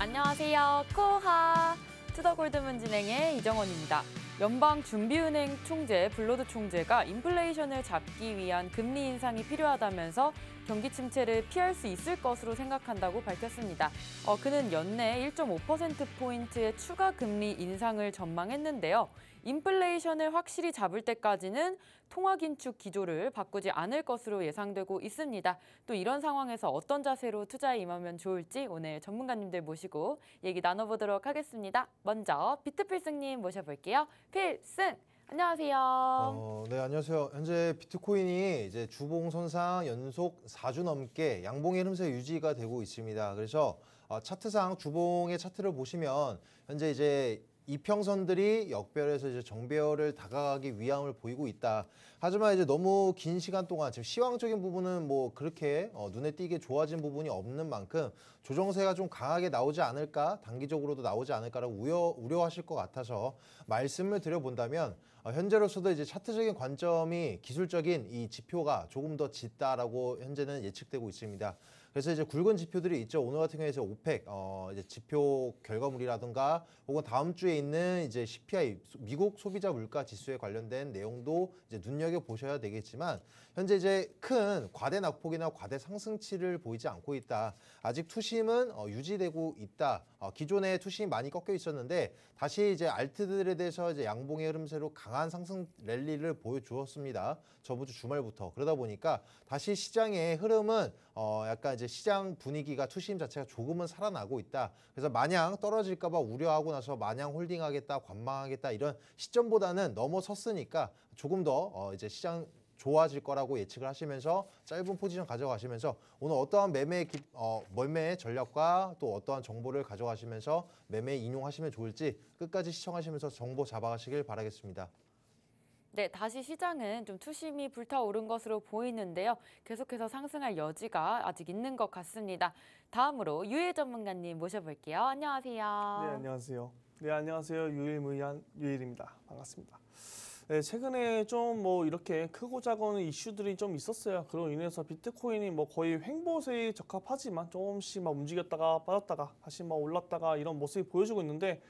안녕하세요. 코하 투더골드문 진행의 이정원입니다. 연방준비은행 총재 블러드 총재가 인플레이션을 잡기 위한 금리 인상이 필요하다면서 경기 침체를 피할 수 있을 것으로 생각한다고 밝혔습니다. 그는 연내 1.5%포인트의 추가 금리 인상을 전망했는데요. 인플레이션을 확실히 잡을 때까지는 통화긴축 기조를 바꾸지 않을 것으로 예상되고 있습니다. 또 이런 상황에서 어떤 자세로 투자에 임하면 좋을지 오늘 전문가님들 모시고 얘기 나눠보도록 하겠습니다. 먼저 비트필승님 모셔볼게요. 필승! 안녕하세요. 네, 안녕하세요. 현재 비트코인이 이제 주봉 손상 연속 4주 넘게 양봉의 흐름세 유지가 되고 있습니다. 그래서 차트상 주봉의 차트를 보시면 현재 이제 이평선들이 역별에서 이제 정배열을 다가가기 위함을 보이고 있다. 하지만 이제 너무 긴 시간 동안 지금 시황적인 부분은 뭐 그렇게 눈에 띄게 좋아진 부분이 없는 만큼 조정세가 좀 강하게 나오지 않을까, 단기적으로도 나오지 않을까라고 우려하실 것 같아서 말씀을 드려본다면 현재로서도 이제 차트적인 관점이 기술적인 이 지표가 조금 더 짙다라고 현재는 예측되고 있습니다. 그래서 이제 굵은 지표들이 있죠. 오늘 같은 경우에 이제 오펙 이제 지표 결과물이라든가 혹은 다음 주에 있는 이제 CPI 미국 소비자 물가 지수에 관련된 내용도 이제 눈여겨 보셔야 되겠지만 현재 이제 큰 과대 낙폭이나 과대 상승치를 보이지 않고 있다. 아직 투심은 유지되고 있다. 기존에 투심이 많이 꺾여 있었는데 다시 이제 알트들에 대해서 이제 양봉의 흐름세로 강한 상승 랠리를 보여주었습니다. 저번 주 주말부터. 그러다 보니까 다시 시장의 흐름은 약간 이제 시장 분위기가 투심 자체가 조금은 살아나고 있다. 그래서 마냥 떨어질까 봐 우려하고 나서 마냥 홀딩하겠다, 관망하겠다 이런 시점보다는 넘어섰으니까 조금 더 이제 시장 좋아질 거라고 예측을 하시면서 짧은 포지션 가져가시면서 오늘 어떠한 매매 전략과 또 어떠한 정보를 가져가시면서 매매에 인용하시면 좋을지 끝까지 시청하시면서 정보 잡아가시길 바라겠습니다. 네, 다시 시장은 좀 투심이 불타오른 것으로 보이는데요. 계속해서 상승할 여지가 아직 있는 것 같습니다. 다음으로 유일 전문가님 모셔볼게요. 안녕하세요. 네, 안녕하세요. 네, 안녕하세요. 유일무이한 유일입니다. 반갑습니다. 네, 최근에 좀 뭐 이렇게 크고 작은 이슈들이 좀 있었어요. 그로 인해서 비트코인이 뭐 거의 횡보세에 적합하지만 조금씩 막 움직였다가 빠졌다가 다시 막 올랐다가 이런 모습이 보여주고 있는데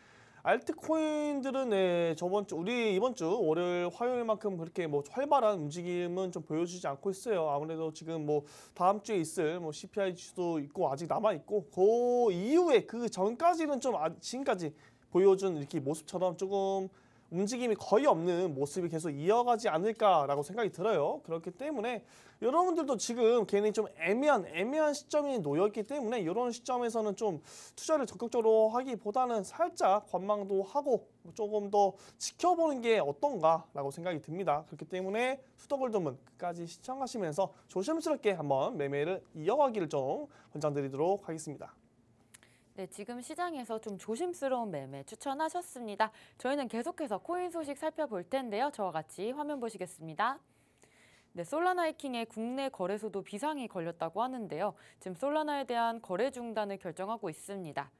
알트코인들은 우리 이번 주 월요일 화요일만큼 그렇게 뭐 활발한 움직임은 좀 보여주지 않고 있어요. 아무래도 지금 뭐 다음 주에 있을 뭐 CPI 지수도 있고 아직 남아 있고 그 이후에 그 전까지는 좀 지금까지 보여준 이렇게 모습처럼 조금 움직임이 거의 없는 모습이 계속 이어가지 않을까라고 생각이 들어요. 그렇기 때문에 여러분들도 지금 괜히 좀 애매한 시점이 놓여있기 때문에 이런 시점에서는 좀 투자를 적극적으로 하기보다는 살짝 관망도 하고 조금 더 지켜보는 게 어떤가라고 생각이 듭니다. 그렇기 때문에 투더골드문 끝까지 시청하시면서 조심스럽게 한번 매매를 이어가기를 좀 권장드리도록 하겠습니다. 네, 지금 시장에서 좀 조심스러운 매매 추천하셨습니다. 저희는 계속해서 코인 소식 살펴볼 텐데요. 저와 같이 화면 보시겠습니다. 네, 솔라나 해킹의 국내 거래소도 비상이 걸렸다고 하는데요. 지금 솔라나에 대한 거래 중단을 결정하고 있습니다.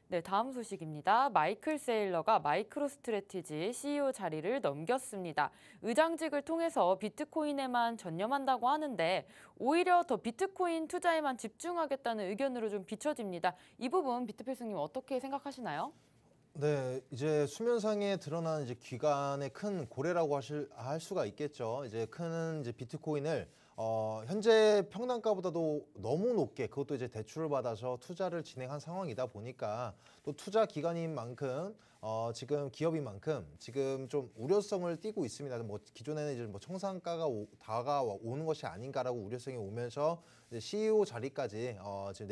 네, 다음 소식입니다. 마이클 세일러가 마이크로스트래티지 CEO 자리를 넘겼습니다. 의장직을 통해서 비트코인에만 전념한다고 하는데 오히려 더 비트코인 투자에만 집중하겠다는 의견으로 좀 비춰집니다. 이 부분 비트필승님 어떻게 생각하시나요? 네, 이제 수면상에 드러난 이제 기관의 큰 고래라고 할 수가 있겠죠. 이제 이제 비트코인을 현재 평단가보다도 너무 높게 그것도 이제 대출을 받아서 투자를 진행한 상황이다 보니까 또 투자 기관인 만큼 지금 기업인 만큼 지금 좀 우려성을 띠고 있습니다. 뭐 기존에는 이제 뭐 청산가가 다가오는 것이 아닌가라고 우려성이 오면서 이제 CEO 자리까지 지금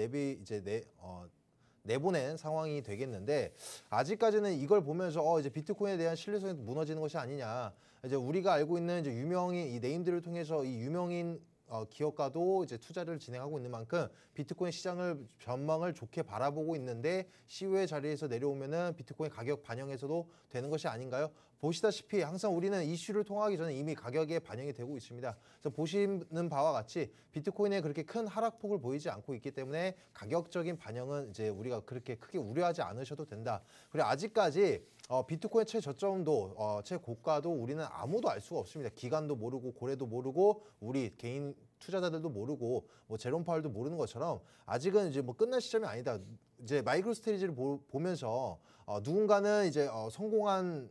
내보낸 상황이 되겠는데 아직까지는 이걸 보면서 이제 비트코인에 대한 신뢰성이 무너지는 것이 아니냐. 이제 우리가 알고 있는 이제 유명인 이 네임들을 통해서 이 유명인 기업가도 이제 투자를 진행하고 있는 만큼 비트코인 시장을 전망을 좋게 바라보고 있는데 CEO의 자리에서 내려오면은 비트코인 가격 반영해서도 되는 것이 아닌가요? 보시다시피 항상 우리는 이슈를 통하기 전에 이미 가격에 반영이 되고 있습니다. 그래서 보시는 바와 같이 비트코인에 그렇게 큰 하락폭을 보이지 않고 있기 때문에 가격적인 반영은 이제 우리가 그렇게 크게 우려하지 않으셔도 된다. 그리고 아직까지 비트코인 최저점도 최고가도 우리는 아무도 알 수가 없습니다. 기간도 모르고 고래도 모르고 우리 개인 투자자들도 모르고 뭐 제롬 파월도 모르는 것처럼 아직은 이제 뭐 끝날 시점이 아니다. 이제 마이크로 스트레이지를 보면서 누군가는 이제 성공한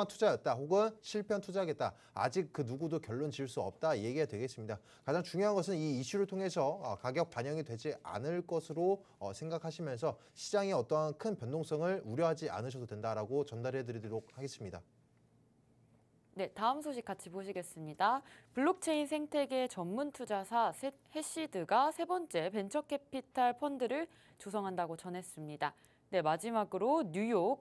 투자였다 혹은 실패한 투자겠다. 아직 그 누구도 결론 지을 수 없다 얘기가 되겠습니다. 가장 중요한 것은 이 이슈를 통해서 가격 반영이 되지 않을 것으로 생각하시면서 시장의 어떠한 큰 변동성을 우려하지 않으셔도 된다라고 전달해 드리도록 하겠습니다. 네, 다음 소식 같이 보시겠습니다. 블록체인 생태계 전문 투자사 해시드가 세 번째 벤처 캐피탈 펀드를 조성한다고 전했습니다. 네, 마지막으로 뉴욕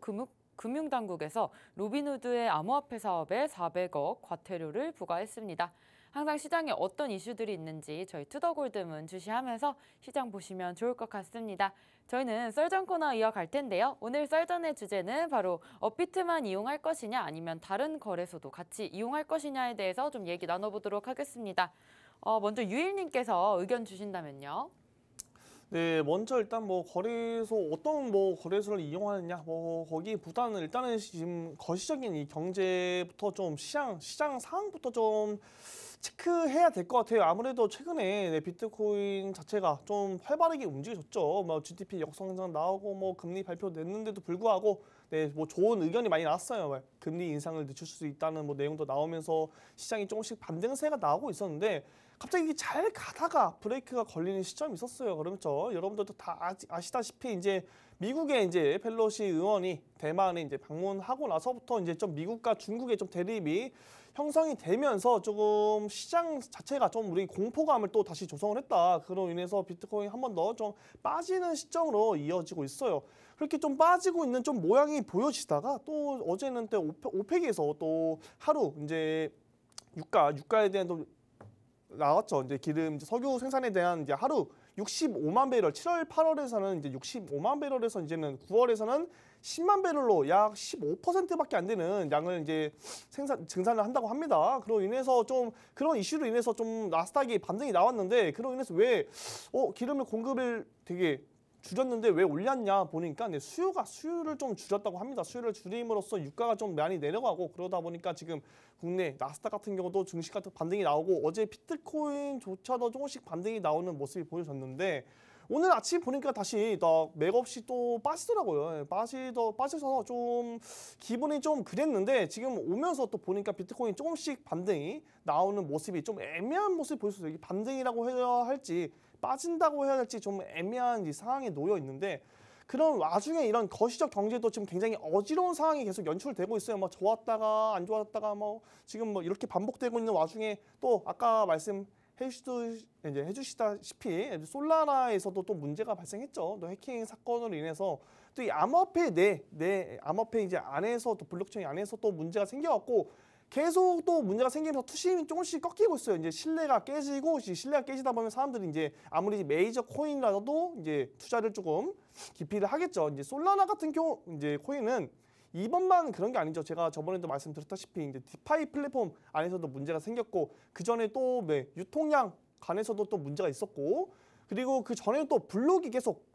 금융당국에서 로빈후드의 암호화폐 사업에 400억 과태료를 부과했습니다. 항상 시장에 어떤 이슈들이 있는지 저희 투더골드문 주시하면서 시장 보시면 좋을 것 같습니다. 저희는 썰전 코너 이어갈 텐데요. 오늘 썰전의 주제는 바로 업비트만 이용할 것이냐 아니면 다른 거래소도 같이 이용할 것이냐에 대해서 좀 얘기 나눠보도록 하겠습니다. 먼저 유일님께서 의견 주신다면요. 네, 먼저 일단 뭐 거래소 어떤 뭐 거래소를 이용하느냐 뭐 거기보다는 일단은 지금 거시적인 이 경제부터 좀 시장 상황부터 좀 체크해야 될 것 같아요. 아무래도 최근에 비트코인 자체가 좀 활발하게 움직여졌죠. 뭐 GDP 역성장 나오고 뭐 금리 발표 냈는데도 불구하고 뭐 좋은 의견이 많이 나왔어요. 금리 인상을 늦출 수 있다는 뭐 내용도 나오면서 시장이 조금씩 반등세가 나오고 있었는데 갑자기 잘 가다가 브레이크가 걸리는 시점이 있었어요. 그렇죠. 여러분들도 다 아시다시피 이제 미국의 이제 펠로시 의원이 대만에 이제 방문하고 나서부터 이제 좀 미국과 중국의 좀 대립이 형성이 되면서 조금 시장 자체가 좀 우리 공포감을 또 다시 조성을 했다. 그로 인해서 비트코인 한 번 더 좀 빠지는 시점으로 이어지고 있어요. 그렇게 좀 빠지고 있는 좀 모양이 보여지다가 또 어제는 또 오펙에서 또 하루 이제 유가에 대한 또 나왔죠. 이제 기름, 석유 생산에 대한 이제 하루 65만 배럴, 7월, 8월에서는 이제 65만 배럴에서 이제는 9월에서는 10만 배럴로 약 15%밖에 안 되는 양을 이제 증산을 한다고 합니다. 그로 인해서 좀 그런 이슈로 인해서 좀 나스닥이 반등이 나왔는데 그로 인해서 왜 기름을 공급을 되게 줄였는데 왜 올렸냐 보니까 수요를 좀 줄였다고 합니다. 수요를 줄임으로써 유가가 좀 많이 내려가고 그러다 보니까 지금 국내 나스닥 같은 경우도 증시 같은 반등이 나오고 어제 비트코인조차도 조금씩 반등이 나오는 모습이 보여졌는데 오늘 아침 보니까 다시 맥없이 또 빠지더라고요. 빠져서 좀 기분이 좀 그랬는데 지금 오면서 또 보니까 비트코인 조금씩 반등이 나오는 모습이 좀 애매한 모습이 보였어요. 이게 반등이라고 해야 할지 빠진다고 해야 할지 좀 애매한 이 상황에 놓여 있는데 그런 와중에 이런 거시적 경제도 지금 굉장히 어지러운 상황이 계속 연출되고 있어요. 뭐 좋았다가 안 좋았다가 뭐 지금 뭐 이렇게 반복되고 있는 와중에 또 아까 해주시다시피 솔라나에서도 또 문제가 발생했죠. 또 해킹 사건으로 인해서 또 이 암호화폐 암호화폐 이제 안에서 또 블록체인 안에서 또 문제가 생겨갖고 계속 또 문제가 생기면서 투심이 조금씩 꺾이고 있어요. 이제 신뢰가 깨지다 보면 사람들이 이제 아무리 메이저 코인이라도 이제 투자를 조금 기피를 하겠죠. 이제 솔라나 같은 경우 이제 코인은 이번만 그런 게 아니죠. 제가 저번에도 말씀드렸다시피 이제 디파이 플랫폼 안에서도 문제가 생겼고 그 전에 또 유통량 간에서도 또 문제가 있었고 그리고 그 전에 또 블록이 계속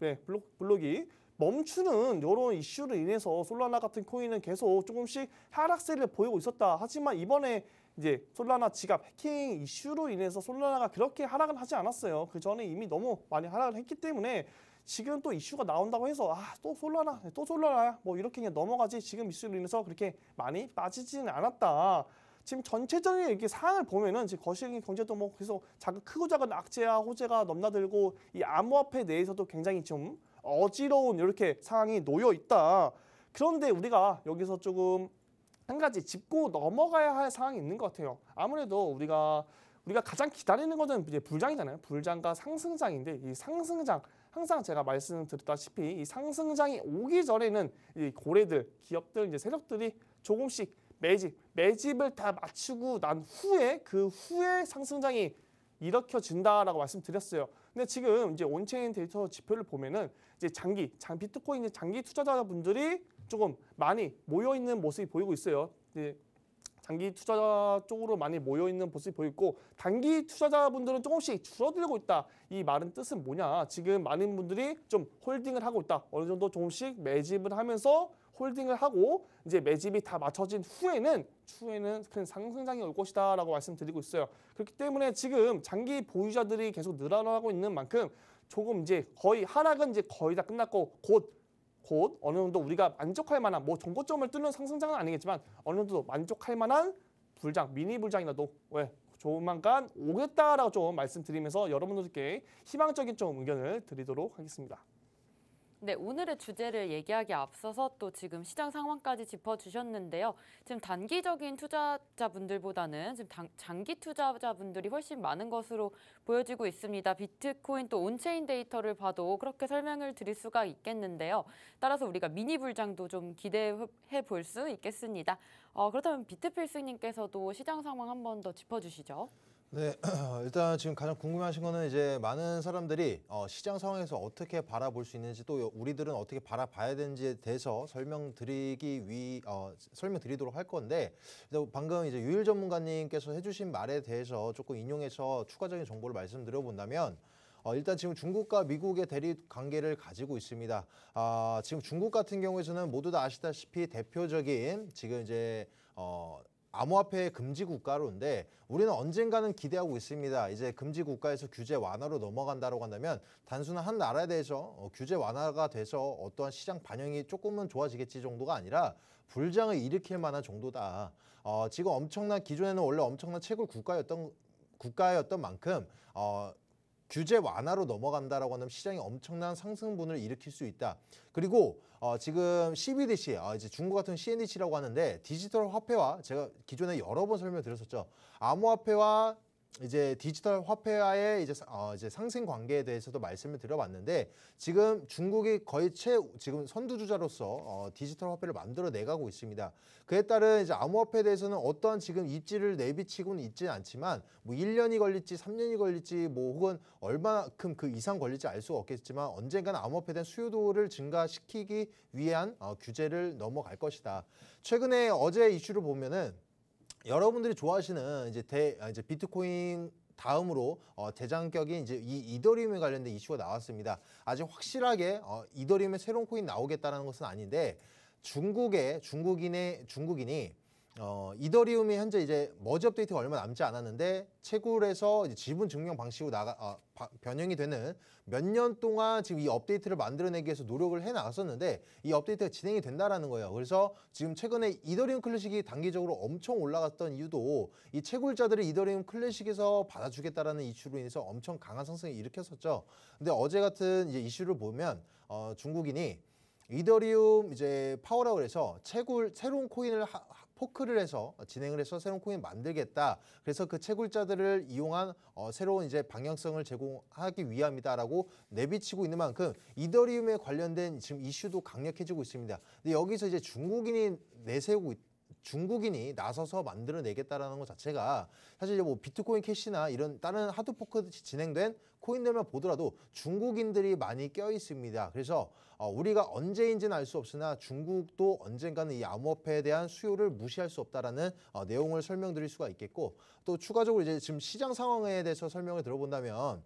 블록이 멈추는 이런 이슈로 인해서 솔라나 같은 코인은 계속 조금씩 하락세를 보이고 있었다. 하지만 이번에 이제 솔라나 지갑 해킹 이슈로 인해서 솔라나가 그렇게 하락은 하지 않았어요. 그 전에 이미 너무 많이 하락을 했기 때문에 지금 또 이슈가 나온다고 해서 또 솔라나야 뭐 이렇게 그냥 넘어가지 지금 이슈로 인해서 그렇게 많이 빠지지는 않았다. 지금 전체적인 이렇게 상황을 보면은 지금 거시적인 경제도 뭐 계속 크고 작은 악재와 호재가 넘나들고 이 암호화폐 내에서도 굉장히 좀 어지러운 이렇게 상황이 놓여 있다. 그런데 우리가 여기서 조금 한 가지 짚고 넘어가야 할 상황이 있는 것 같아요. 아무래도 우리가 가장 기다리는 것은 이제 불장이잖아요. 불장과 상승장인데 이 상승장 항상 제가 말씀드렸다시피 이 상승장이 오기 전에는 이 고래들, 기업들, 이제 세력들이 조금씩 매집을 다 맞추고 난 후에 그 후에 상승장이 일으켜진다라고 말씀드렸어요. 근데 지금 이제 온체인 데이터 지표를 보면은 이제 비트코인 장기 투자자분들이 조금 많이 모여 있는 모습이 보이고 있어요. 이제 장기 투자 쪽으로 많이 모여 있는 모습이 보이고 단기 투자자분들은 조금씩 줄어들고 있다. 이 말은 뜻은 뭐냐? 지금 많은 분들이 좀 홀딩을 하고 있다. 어느 정도 조금씩 매집을 하면서 홀딩을 하고 이제 매집이 다 맞춰진 후에는 추후에는 큰 상승장이 올 것이다라고 말씀드리고 있어요. 그렇기 때문에 지금 장기 보유자들이 계속 늘어나고 있는 만큼 조금 이제 거의 하락은 이제 거의 다 끝났고 곧 어느 정도 우리가 만족할 만한 뭐 정고점을 뚫는 상승장은 아니겠지만 어느 정도 만족할 만한 불장, 미니 불장이라도 조만간 오겠다라고 좀 말씀드리면서 여러분들께 희망적인 좀 의견을 드리도록 하겠습니다. 네, 오늘의 주제를 얘기하기 앞서서 또 지금 시장 상황까지 짚어주셨는데요. 지금 단기적인 투자자분들보다는 지금 장기 투자자분들이 훨씬 많은 것으로 보여지고 있습니다. 비트코인 또 온체인 데이터를 봐도 그렇게 설명을 드릴 수가 있겠는데요. 따라서 우리가 미니 불장도 좀 기대해 볼 수 있겠습니다. 그렇다면 비트필승님께서도 시장 상황 한 번 더 짚어주시죠. 네, 일단 지금 가장 궁금하신 거는 이제 많은 사람들이 시장 상황에서 어떻게 바라볼 수 있는지 또 우리들은 어떻게 바라봐야 되는지에 대해서 설명드리도록 할 건데 방금 이제 유일 전문가님께서 해주신 말에 대해서 조금 인용해서 추가적인 정보를 말씀드려 본다면 일단 지금 중국과 미국의 대립 관계를 가지고 있습니다. 지금 중국 같은 경우에서는 모두 다 아시다시피 대표적인 지금 이제 암호화폐 금지 국가로인데 우리는 언젠가는 기대하고 있습니다. 이제 금지 국가에서 규제 완화로 넘어간다고 한다면 단순한 한 나라에 대해서 규제 완화가 돼서 어떠한 시장 반영이 조금은 좋아지겠지 정도가 아니라 불장을 일으킬 만한 정도다. 지금 기존에는 원래 엄청난 채굴 국가였던 만큼 규제 완화로 넘어간다라고 하면 시장이 엄청난 상승분을 일으킬 수 있다. 그리고 지금 CBDC, 이제 중국 같은 CNDC라고 하는데 디지털 화폐와 제가 기존에 여러 번 설명드렸었죠. 암호화폐와 이제 디지털 화폐와의 이제 상생 관계에 대해서도 말씀을 드려봤는데 지금 중국이 거의 지금 선두주자로서 디지털 화폐를 만들어 내가고 있습니다. 그에 따른 이제 암호화폐에 대해서는 어떠한 지금 입지를 내비치고는 있지는 않지만 뭐 1년이 걸릴지 3년이 걸릴지 뭐 혹은 얼마만큼 그 이상 걸릴지 알 수가 없겠지만 언젠가는 암호화폐에 대한 수요도를 증가시키기 위한 규제를 넘어갈 것이다. 최근에 어제 이슈를 보면은 여러분들이 좋아하시는 이제 비트코인 다음으로 대장격인 이제 이 이더리움에 관련된 이슈가 나왔습니다. 아직 확실하게 이더리움의 새로운 코인 나오겠다라는 것은 아닌데 중국인이 이더리움이 현재 이제 머지 업데이트가 얼마 남지 않았는데 채굴에서 이제 지분 증명 방식으로 변형이 되는 몇 년 동안 지금 이 업데이트를 만들어내기 위해서 노력을 해 나갔었는데 이 업데이트가 진행이 된다라는 거예요. 그래서 지금 최근에 이더리움 클래식이 단기적으로 엄청 올라갔던 이유도 이 채굴자들을 이더리움 클래식에서 받아주겠다라는 이슈로 인해서 엄청 강한 상승을 일으켰었죠. 근데 어제 같은 이제 이슈를 보면 중국인이 이더리움 이제 파워라고 해서 새로운 코인을 포크를 해서 진행을 해서 새로운 코인 만들겠다. 그래서 그 채굴자들을 이용한 새로운 이제 방향성을 제공하기 위함이다라고 내비치고 있는 만큼 이더리움에 관련된 지금 이슈도 강력해지고 있습니다. 근데 여기서 이제 중국인이 나서서 만들어내겠다라는 것 자체가 사실 뭐 비트코인 캐시나 이런 다른 하드포크 진행된 코인들만 보더라도 중국인들이 많이 껴 있습니다. 그래서 우리가 언제인지는 알 수 없으나 중국도 언젠가는 이 암호화폐에 대한 수요를 무시할 수 없다라는 내용을 설명드릴 수가 있겠고 또 추가적으로 이제 지금 시장 상황에 대해서 설명을 들어본다면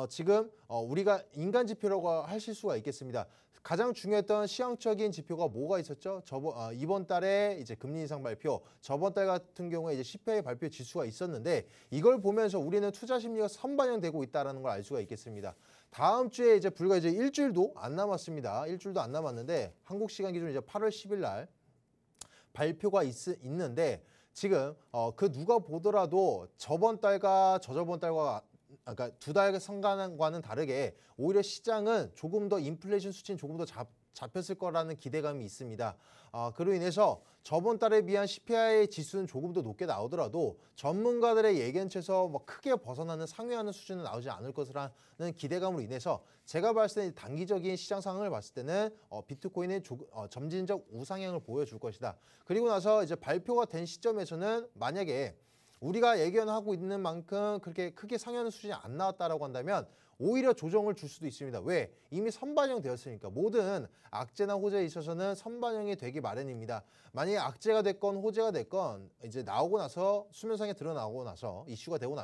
지금 우리가 인간 지표라고 하실 수가 있겠습니다. 가장 중요했던 시황적인 지표가 뭐가 있었죠? 이번 달에 이제 금리 인상 발표, 저번 달 같은 경우에 이제 CPI 발표 지수가 있었는데 이걸 보면서 우리는 투자 심리가 선반영되고 있다는 걸 알 수가 있겠습니다. 다음 주에 이제 불과 이제 일주일도 안 남았습니다. 일주일도 안 남았는데 한국 시간 기준 이제 8월 10일 날 발표가 있는데 지금 그 누가 보더라도 저번 달과 저저번 달과 그러니까 두 달 상관과는 다르게 오히려 시장은 조금 더 인플레이션 수치는 조금 더 잡혔을 거라는 기대감이 있습니다. 그로 인해서 저번 달에 비한 CPI 지수는 조금 더 높게 나오더라도 전문가들의 예견치에서 뭐 크게 벗어나는 상회하는 수준은 나오지 않을 것이라는 기대감으로 인해서 제가 봤을 때 단기적인 시장 상황을 봤을 때는 비트코인의 점진적 우상향을 보여줄 것이다. 그리고 나서 이제 발표가 된 시점에서는 만약에 우리가 예견하고 있는 만큼 그렇게 크게 상현 수준이 안 나왔다라고 한다면 오히려 조정을 줄 수도 있습니다. 왜? 이미 선반영되었으니까. 모든 악재나 호재에 있어서는 선반영이 되기 마련입니다. 만약에 악재가 됐건 호재가 됐건 이제 나오고 나서 수면상에 드러나고 나서 이슈가 되고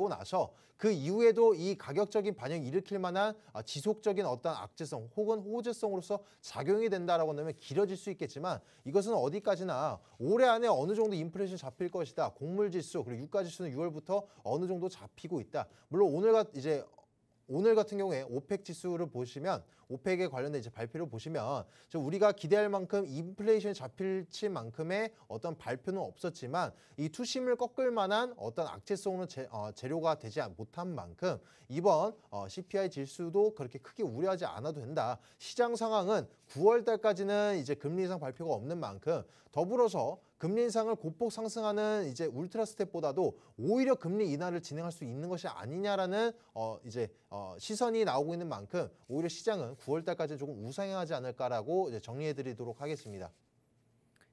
나서 그 이후에도 이 가격적인 반영을 일으킬 만한 지속적인 어떤 악재성 혹은 호재성으로서 작용이 된다라고 한다면 길어질 수 있겠지만 이것은 어디까지나 올해 안에 어느 정도 인플레이션 잡힐 것이다. 곡물지수 그리고 유가지수는 6월부터 어느 정도 잡히고 있다. 물론 오늘 같은 경우에 오펙 지수를 보시면 오펙에 관련된 이제 발표를 보시면 우리가 기대할 만큼 인플레이션이 잡힐 만큼의 어떤 발표는 없었지만 이 투심을 꺾을 만한 어떤 악재성으로 재료가 되지 못한 만큼 이번 CPI 지수도 그렇게 크게 우려하지 않아도 된다. 시장 상황은 9월 달까지는 이제 금리 인상 발표가 없는 만큼 더불어서 금리 인상을 고폭 상승하는 이제 울트라 스텝보다도 오히려 금리 인하를 진행할 수 있는 것이 아니냐라는 시선이 나오고 있는 만큼 오히려 시장은 9월 달까지 조금 우상향하지 않을까라고 이제 정리해드리도록 하겠습니다.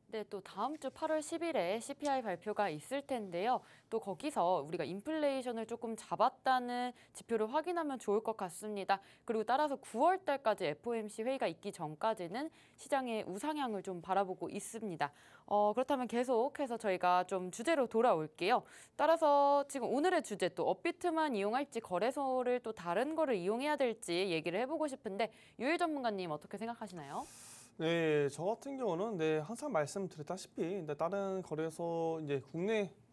네, 또 다음 주 8월 10일에 CPI 발표가 있을 텐데요. 또 거기서 우리가 인플레이션을 조금 잡았다는 지표를 확인하면 좋을 것 같습니다. 그리고 따라서 9월 달까지 FOMC 회의가 있기 전까지는 시장의 우상향을 좀 바라보고 있습니다. 그렇다면 계속해서 저희가 좀 주제로 돌아올게요. 따라서 지금 오늘의 주제 또 업비트만 이용할지 거래소를 또 다른 거를 이용해야 될지 얘기를 해보고 싶은데 유일 전문가님 어떻게 생각하시나요? 네, 저 같은 경우는 항상 말씀드렸다시피 다른 거래소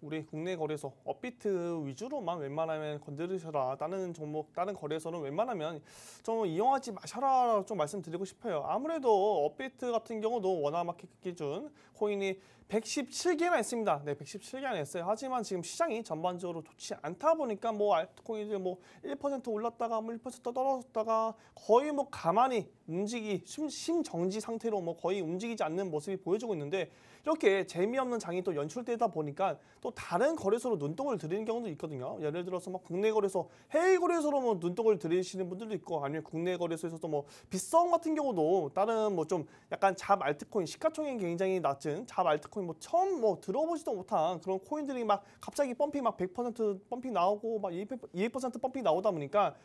우리 국내 거래소 업비트 위주로만 웬만하면 건드리셔라. 다른 종목, 다른 거래소는 웬만하면 좀 이용하지 마셔라 좀 말씀드리고 싶어요. 아무래도 업비트 같은 경우도 원화마켓 기준 코인이 117개나 있습니다. 네, 117개나 있어요. 하지만 지금 시장이 전반적으로 좋지 않다 보니까 알트코인들 1% 올랐다가 1% 떨어졌다가 거의 가만히 심정지 상태로 거의 움직이지 않는 모습이 보여지고 있는데 이렇게 재미없는 장이 또 연출되다 보니까 또 다른 거래소로 눈독을 들이는 경우도 있거든요. 예를 들어서 국내 거래소, 해외 거래소로 눈독을 들이시는 분들도 있고 아니면 국내 거래소에서도 빗썸 같은 경우도 다른 좀 약간 잡 알트코인 시가총액이 굉장히 낮은 잡 알트코인 처음 들어보지도 못한 그런 코인들이 갑자기 펌핑 100% 펌핑 나오고 200% 펌핑 나오다 보니까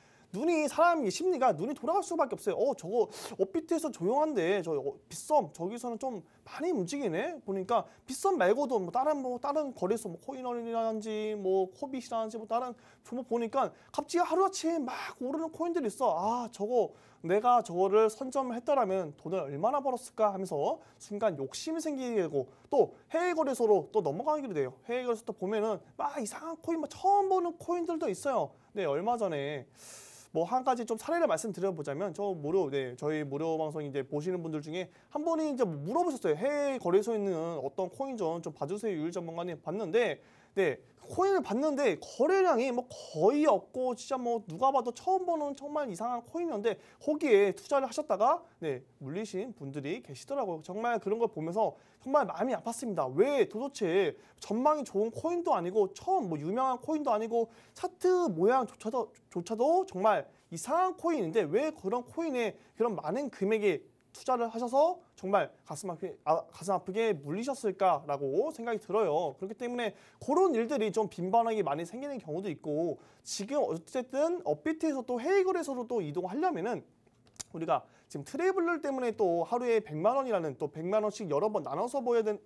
사람 심리가 눈이 돌아갈 수밖에 없어요. 저거 업비트에서 조용한데 빗썸 저기서는 좀 많이 움직이네. 보니까 빗썸 말고도 다른 거래소 코인원이라든지 코빗이라든지 다른 종목 보니까 갑자기 하루아침에 막 오르는 코인들이 있어. 내가 저거를 선점했더라면 돈을 얼마나 벌었을까 하면서 순간 욕심이 생기게 되고 또 해외 거래소로 또 넘어가게 돼요. 해외 거래소 또 보면은 이상한 코인 처음 보는 코인들도 있어요. 네, 얼마 전에 한 가지 좀 사례를 말씀드려보자면 저희 무료 방송 이제 보시는 분들 중에 한 분이 이제 물어보셨어요. 해외 거래소에 있는 어떤 코인 좀 봐주세요. 유일 전문가님 봤는데 코인을 봤는데 거래량이 거의 없고 진짜 누가 봐도 처음 보는 정말 이상한 코인이었는데 거기에 투자를 하셨다가 물리신 분들이 계시더라고요. 정말 그런 걸 보면서 정말 마음이 아팠습니다. 왜 도대체 전망이 좋은 코인도 아니고 처음 유명한 코인도 아니고 차트 모양조차도 정말 이상한 코인인데 왜 그런 코인에 그런 많은 금액의 투자를 하셔서 정말 가슴 아프게 물리셨을까라고 생각이 들어요. 그렇기 때문에 그런 일들이 좀 빈번하게 많이 생기는 경우도 있고 지금 어쨌든 업비트에서 또 해외 거래소로 또 이동하려면은 우리가 지금 트래블러 때문에 또 하루에 100만 원이라는 또 100만 원씩 여러 번 나눠서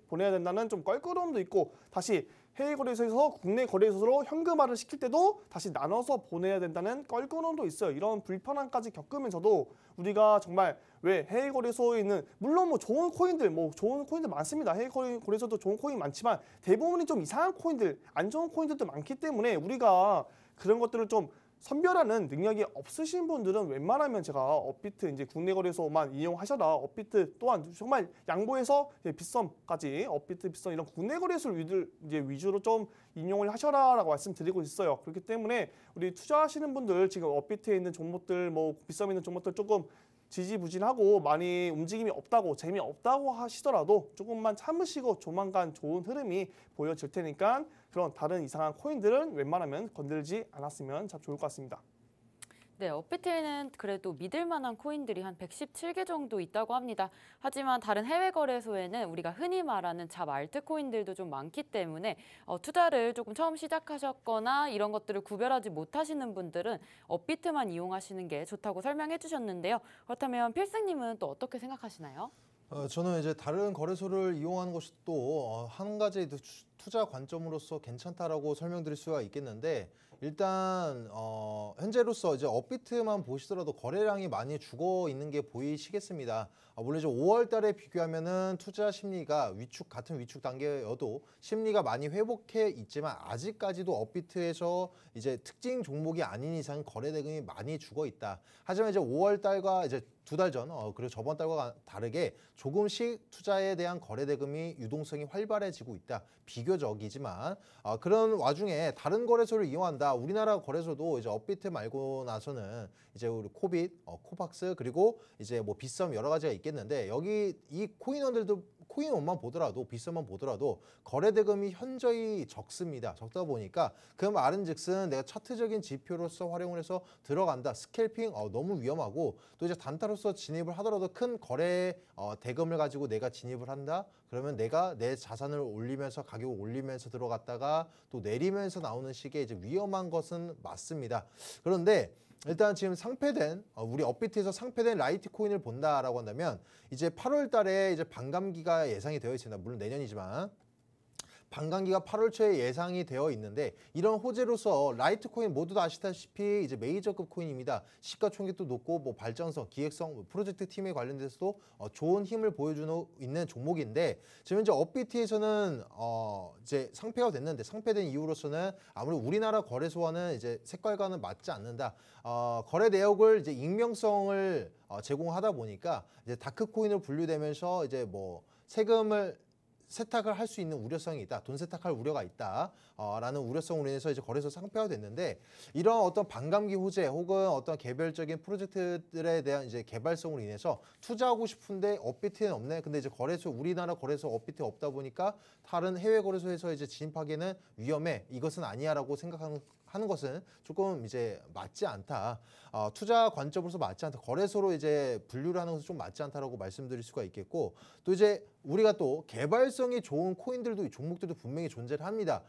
보내야 된다는 좀 껄끄러움도 있고 다시 해외 거래소에서 국내 거래소로 현금화를 시킬 때도 다시 나눠서 보내야 된다는 껄끄러움도 있어요. 이런 불편함까지 겪으면서도 우리가 정말 왜 해외 거래소에 있는 물론 좋은 코인들 많습니다. 해외 거래소도 좋은 코인 많지만 대부분이 좀 이상한 코인들, 안 좋은 코인들도 많기 때문에 우리가 그런 것들을 좀 선별하는 능력이 없으신 분들은 웬만하면 제가 업비트 이제 국내 거래소만 이용하셔라. 업비트 또한 정말 양보해서 빗썸까지 업비트, 빗썸 이런 국내 거래소를 위주로 좀 인용을 하셔라라고 말씀드리고 있어요. 그렇기 때문에 우리 투자하시는 분들 지금 업비트에 있는 종목들, 빗썸에 있는 종목들 조금 지지부진하고 많이 움직임이 없다고 재미없다고 하시더라도 조금만 참으시고 조만간 좋은 흐름이 보여질 테니까 그런 다른 이상한 코인들은 웬만하면 건들지 않았으면 참 좋을 것 같습니다. 네, 업비트에는 그래도 믿을 만한 코인들이 한 117개 정도 있다고 합니다. 하지만 다른 해외 거래소에는 우리가 흔히 말하는 잡 알트코인들도 좀 많기 때문에 투자를 조금 처음 시작하셨거나 이런 것들을 구별하지 못하시는 분들은 업비트만 이용하시는 게 좋다고 설명해 주셨는데요. 그렇다면 필승님은 또 어떻게 생각하시나요? 저는 이제 다른 거래소를 이용하는 것이 또 한 가지 투자 관점으로서 괜찮다라고 설명드릴 수가 있겠는데 일단 현재로서 이제 업비트만 보시더라도 거래량이 많이 죽어 있는 게 보이시겠습니다. 물론 이제 5월달에 비교하면은 투자 심리가 같은 위축 단계여도 심리가 많이 회복해 있지만 아직까지도 업비트에서 이제 특징 종목이 아닌 이상 거래 대금이 많이 죽어 있다. 하지만 이제 5월달과 이제 2달 전, 그리고 저번 달과 다르게 조금씩 투자에 대한 거래 대금이 유동성이 활발해지고 있다. 비교적이지만 그런 와중에 다른 거래소를 이용한다. 우리나라 거래소도 이제 업비트 말고 나서는 이제 우리 코빗, 코박스 그리고 이제 뭐 빗썸 여러 가지가 있겠는데 여기 이 코인원만 보더라도 빗썸만 보더라도 거래 대금이 현저히 적습니다. 적다 보니까 그 말은즉슨 내가 차트적인 지표로서 활용을 해서 들어간다. 스캘핑 너무 위험하고 또 이제 단타로서 진입을 하더라도 큰 거래 대금을 가지고 내가 진입을 한다. 그러면 내가 내 자산을 올리면서 가격을 올리면서 들어갔다가 또 내리면서 나오는 식의 이제 위험한 것은 맞습니다. 그런데 일단 지금 상폐된 우리 업비트에서 상폐된 라이트코인을 본다라고 한다면 이제 8월 달에 이제 반감기가 예상이 되어 있습니다. 물론 내년이지만 반감기가 8월 초에 예상이 되어 있는데 이런 호재로서 라이트코인 모두 다 아시다시피 이제 메이저급 코인입니다. 시가총액도 높고 뭐 발전성, 기획성, 프로젝트 팀에 관련돼서도 좋은 힘을 보여주는 있는 종목인데 지금 이제 업비트에서는 이제 상폐가 됐는데 상폐된 이후로서는 아무래도 우리나라 거래소와는 이제 색깔과는 맞지 않는다. 거래 내역을 이제 익명성을 제공하다 보니까 이제 다크코인으로 분류되면서 이제 뭐 세금을 세탁을 할 수 있는 우려성이 있다. 돈 세탁할 우려가 있다. 라는 우려성으로 인해서 이제 거래소 상폐가 됐는데 이런 어떤 반감기 호재 혹은 어떤 개별적인 프로젝트들에 대한 이제 개발성으로 인해서 투자하고 싶은데 업비트는 없네. 근데 이제 우리나라 거래소 업비트 없다 보니까 다른 해외 거래소에서 이제 진입하기는 위험해. 이것은 아니야라고 하는 것은 조금 이제 맞지 않다. 투자 관점으로서 맞지 않다. 거래소로 이제 분류를 하는 것은 좀 맞지 않다라고 말씀드릴 수가 있겠고 또 이제 우리가 또 개발성이 좋은 코인들도 종목들도 분명히 존재를 합니다.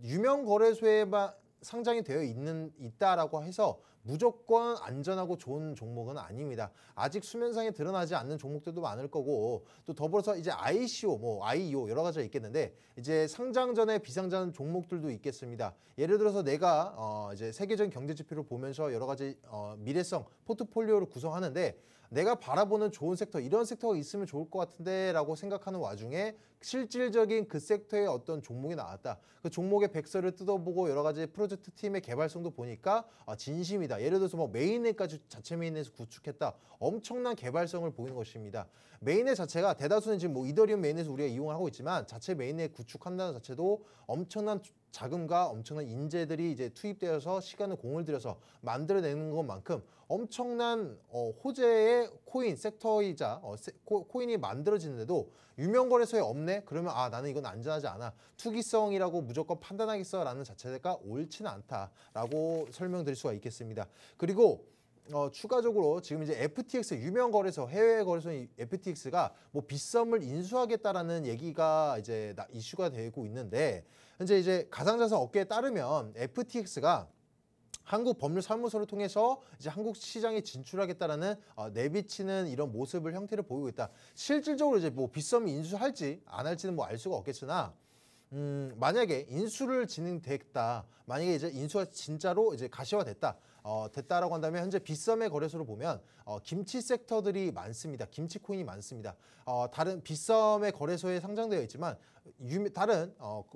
유명 거래소에만 상장이 되어 있다라고 해서 무조건 안전하고 좋은 종목은 아닙니다. 아직 수면상에 드러나지 않는 종목들도 많을 거고 또 더불어서 이제 ICO, IEO 여러 가지가 있겠는데 이제 상장 전에 비상장 종목들도 있겠습니다. 예를 들어서 내가 이제 세계적인 경제 지표를 보면서 여러 가지 미래성 포트폴리오를 구성하는데 내가 바라보는 좋은 섹터 이런 섹터가 있으면 좋을 것 같은데 라고 생각하는 와중에 실질적인 그 섹터의 어떤 종목이 나왔다. 그 종목의 백서를 뜯어보고 여러 가지 프로젝트 팀의 개발성도 보니까 진심이다. 예를 들어서 뭐 메인넷까지 자체 메인넷을 구축했다. 엄청난 개발성을 보이는 것입니다. 메인넷 자체가 대다수는 지금 뭐 이더리움 메인넷을 우리가 이용을 하고 있지만 자체 메인넷 구축한다는 자체도 엄청난 자금과 엄청난 인재들이 이제 투입되어서 시간을 공을 들여서 만들어내는 것만큼 엄청난 호재의 코인 섹터이자 코인이 만들어지는데도 유명 거래소에 없네? 그러면 나는 이건 안전하지 않아. 투기성이라고 무조건 판단하겠어라는 자체가 옳지는 않다라고 설명드릴 수가 있겠습니다. 그리고 추가적으로 지금 이제 FTX 유명 거래소 해외 거래소인 FTX가 뭐 빗썸을 인수하겠다라는 얘기가 이제 이슈가 되고 있는데 현재 이제 가상자산 업계에 따르면 FTX가 한국 법률 사무소를 통해서 이제 한국 시장에 진출하겠다라는 내비치는 이런 모습을 형태를 보이고 있다. 실질적으로 이제 뭐 빗썸이 인수할지 안 할지는 뭐 알 수가 없겠으나 만약에 인수를 진행됐다. 만약에 이제 인수가 진짜로 이제 가시화됐다. 됐다라고 한다면 현재 빗썸의 거래소를 보면 김치 섹터들이 많습니다. 김치 코인이 많습니다. 다른 빗썸의 거래소에 상장되어 있지만 다른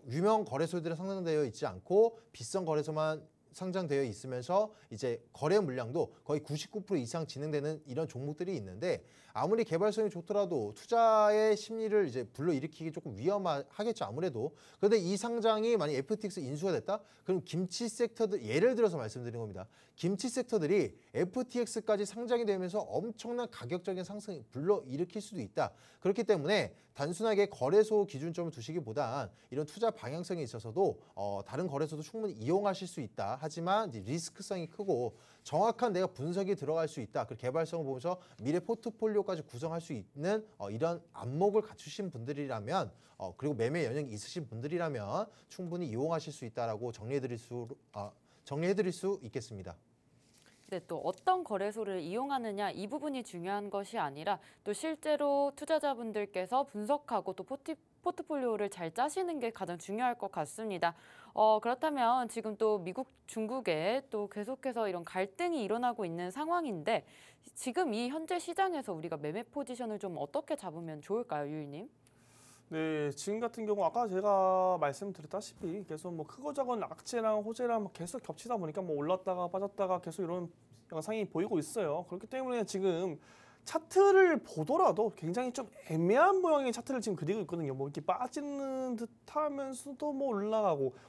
유명 거래소들에 상장되어 있지 않고 빗썸 거래소만 상장되어 있으면서 이제 거래 물량도 거의 99% 이상 진행되는 이런 종목들이 있는데 아무리 개발성이 좋더라도 투자의 심리를 이제 불러일으키기 조금 위험하겠죠 아무래도. 그런데 이 상장이 만약 FTX 인수가 됐다? 그럼 김치 섹터들 예를 들어서 말씀드린 겁니다. 김치 섹터들이 FTX까지 상장이 되면서 엄청난 가격적인 상승을 불러일으킬 수도 있다. 그렇기 때문에 단순하게 거래소 기준점을 두시기보단 이런 투자 방향성에 있어서도 다른 거래소도 충분히 이용하실 수 있다. 하지만 이제 리스크성이 크고 정확한 내가 분석이 들어갈 수 있다. 그 개발성을 보면서 미래 포트폴리오까지 구성할 수 있는 이런 안목을 갖추신 분들이라면 그리고 매매 연령이 있으신 분들이라면 충분히 이용하실 수 있다라고 정리해드릴 수 있겠습니다. 네, 또 어떤 거래소를 이용하느냐 이 부분이 중요한 것이 아니라 또 실제로 투자자분들께서 분석하고 또 포트폴리오를 잘 짜시는 게 가장 중요할 것 같습니다. 그렇다면 지금 또 미국, 중국에 또 계속해서 이런 갈등이 일어나고 있는 상황인데 지금 이 현재 시장에서 우리가 매매 포지션을 좀 어떻게 잡으면 좋을까요, 유일님? 네, 지금 같은 경우 아까 제가 말씀드렸다시피 계속 뭐 크고 작은 악재랑 호재랑 계속 겹치다 보니까 뭐 올랐다가 빠졌다가 계속 이런 양상이 보이고 있어요. 그렇기 때문에 지금 차트를 보더라도 굉장히 좀 애매한 모양의 차트를 지금 그리고 있거든요. 뭐 이렇게 빠지는 듯하면서도 뭐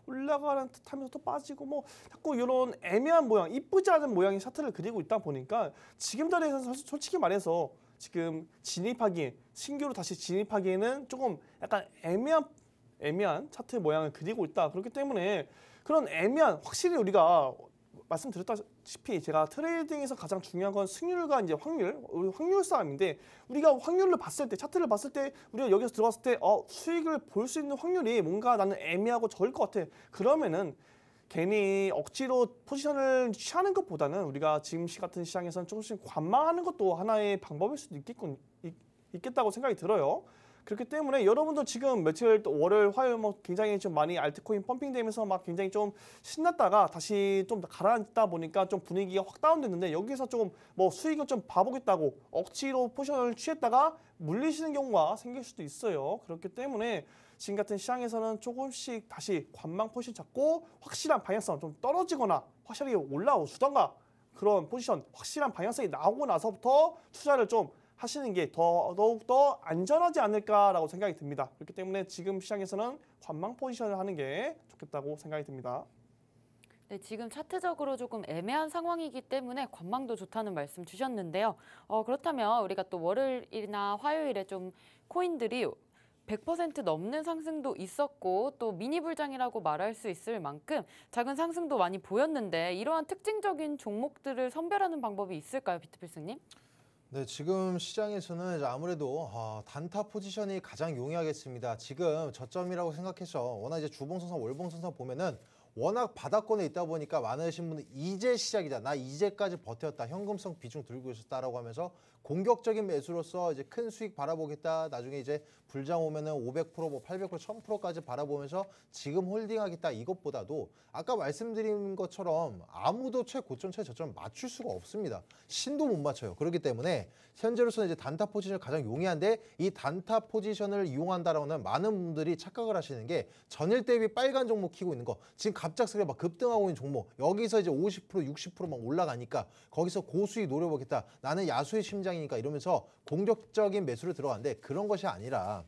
올라가는 듯하면서 또 빠지고 뭐 자꾸 이런 애매한 모양, 이쁘지 않은 모양의 차트를 그리고 있다 보니까 지금 자리에서 솔직히 말해서 지금 신규로 다시 진입하기에는 조금 약간 애매한 차트 모양을 그리고 있다. 그렇기 때문에 그런 확실히 우리가 말씀드렸다시피 제가 트레이딩에서 가장 중요한 건 승률과 이제 확률 싸움인데 우리가 확률을 봤을 때 차트를 봤을 때 우리가 여기서 들어갔을 때 수익을 볼 수 있는 확률이 뭔가 나는 애매하고 적을 것 같아. 그러면은 괜히 억지로 포지션을 취하는 것보다는 우리가 지금 같은 시장에서는 조금씩 관망하는 것도 하나의 방법일 수도 있겠다고 생각이 들어요. 그렇기 때문에 여러분도 지금 며칠 월요일, 화요일 뭐 굉장히 좀 많이 알트코인 펌핑되면서 막 굉장히 좀 신났다가 다시 좀 가라앉다 보니까 좀 분위기가 확 다운됐는데 여기서 조금 뭐 수익을 좀 봐보겠다고 억지로 포지션을 취했다가 물리시는 경우가 생길 수도 있어요. 그렇기 때문에 지금 같은 시장에서는 조금씩 다시 관망 포지션 잡고 확실한 방향성 좀 떨어지거나 확실하게 올라오시던가 그런 포지션 확실한 방향성이 나오고 나서부터 투자를 좀 하시는 게 더욱더 안전하지 않을까라고 생각이 듭니다. 그렇기 때문에 지금 시장에서는 관망 포지션을 하는 게 좋겠다고 생각이 듭니다. 네, 지금 차트적으로 조금 애매한 상황이기 때문에 관망도 좋다는 말씀 주셨는데요. 그렇다면 우리가 또 월요일이나 화요일에 좀 코인들이 100% 넘는 상승도 있었고 또 미니 불장이라고 말할 수 있을 만큼 작은 상승도 많이 보였는데 이러한 특징적인 종목들을 선별하는 방법이 있을까요, 비트필승님? 네, 지금 시장에서는 이제 아무래도 단타 포지션이 가장 용이하겠습니다. 지금 저점이라고 생각해서 워낙 이제 주봉선상, 월봉선상 보면은 워낙 바닥권에 있다 보니까 많으신 분들 이제 시작이다. 나 이제까지 버텼다. 현금성 비중 들고 있었다라고 하면서 공격적인 매수로서 이제 큰 수익 바라보겠다. 나중에 이제 불장 오면은 500%, 뭐 800%, 1000%까지 바라보면서 지금 홀딩하겠다. 이것보다도 아까 말씀드린 것처럼 아무도 최고점, 최저점 맞출 수가 없습니다. 신도 못 맞춰요. 그렇기 때문에 현재로서는 이제 단타 포지션이 가장 용이한데 이 단타 포지션을 이용한다라고 하는 많은 분들이 착각을 하시는 게 전일 대비 빨간 종목 키고 있는 거. 지금 갑작스레 막 급등하고 있는 종목. 여기서 이제 50%, 60% 막 올라가니까 거기서 고수익 노려보겠다. 나는 야수의 심장이니까 이러면서 공격적인 매수를 들어가는데 그런 것이 아니라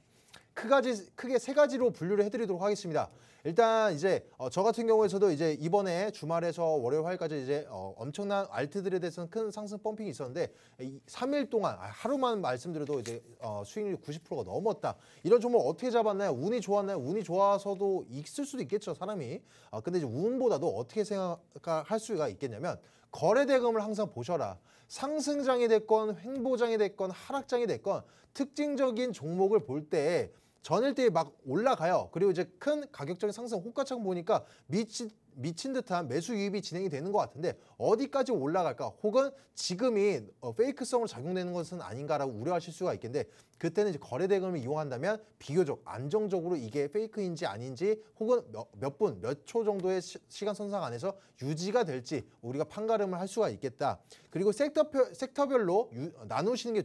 크게 세 가지로 분류를 해드리도록 하겠습니다. 일단 이제 저 같은 경우에서도 이제 이번에 주말에서 월요일 화요일까지 이제 엄청난 알트들에 대해서는 큰 상승 펌핑이 있었는데 3일 동안 하루만 말씀드려도 이제 수익률이 90%가 넘었다. 이런 종목 어떻게 잡았나요? 운이 좋았나요? 운이 좋아서도 있을 수도 있겠죠, 사람이. 근데 이제 운보다도 어떻게 생각할 수가 있겠냐면 거래대금을 항상 보셔라. 상승장이 됐건 횡보장이 됐건 하락장이 됐건 특징적인 종목을 볼 때 전일 때 막 올라가요. 그리고 이제 큰 가격적인 상승 호가창 보니까 미친 듯한 매수 유입이 진행이 되는 것 같은데 어디까지 올라갈까? 혹은 지금이 페이크성으로 작용되는 것은 아닌가라고 우려하실 수가 있겠는데 그때는 이제 거래대금을 이용한다면 비교적 안정적으로 이게 페이크인지 아닌지 혹은 몇 분, 몇 초 정도의 시간 선상 안에서 유지가 될지 우리가 판가름을 할 수가 있겠다. 그리고 섹터별로 나누시는 게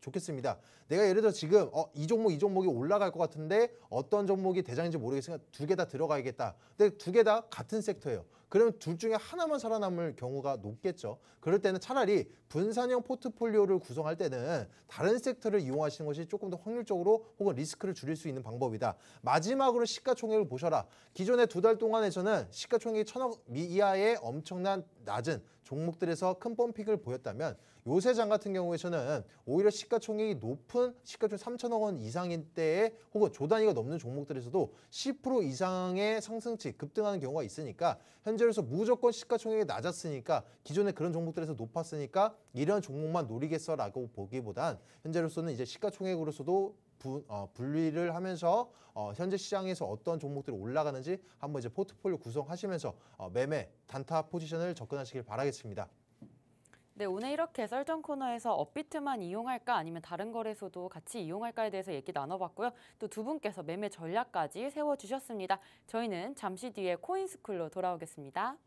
좋겠습니다. 내가 예를 들어 지금 이 종목이 올라갈 것 같은데 어떤 종목이 대장인지 모르겠으니까 두 개 다 들어가야겠다. 근데 두 개 다 같은 섹터예요. 그러면 둘 중에 하나만 살아남을 경우가 높겠죠. 그럴 때는 차라리 분산형 포트폴리오를 구성할 때는 다른 섹터를 이용하시는 것이 조금 더 확률적으로 혹은 리스크를 줄일 수 있는 방법이다. 마지막으로 시가총액을 보셔라. 기존에 2달 동안에서는 시가총액이 1000억 이하의 엄청난 낮은 종목들에서 큰 펌픽을 보였다면 요새 장 같은 경우에서는 오히려 시가총액이 높은 시가총 3천억 원 이상인 때에 혹은 조 단위가 넘는 종목들에서도 10% 이상의 상승치 급등하는 경우가 있으니까 현재로서 무조건 시가총액이 낮았으니까 기존에 그런 종목들에서 높았으니까 이런 종목만 노리겠어라고 보기보단 현재로서는 이제 시가총액으로서도 분리를 하면서 현재 시장에서 어떤 종목들이 올라가는지 한번 이제 포트폴리오 구성하시면서 매매 단타 포지션을 접근하시길 바라겠습니다. 네, 오늘 이렇게 썰전 코너에서 업비트만 이용할까 아니면 다른 거래소도 같이 이용할까에 대해서 얘기 나눠봤고요. 또 두 분께서 매매 전략까지 세워주셨습니다. 저희는 잠시 뒤에 코인스쿨로 돌아오겠습니다.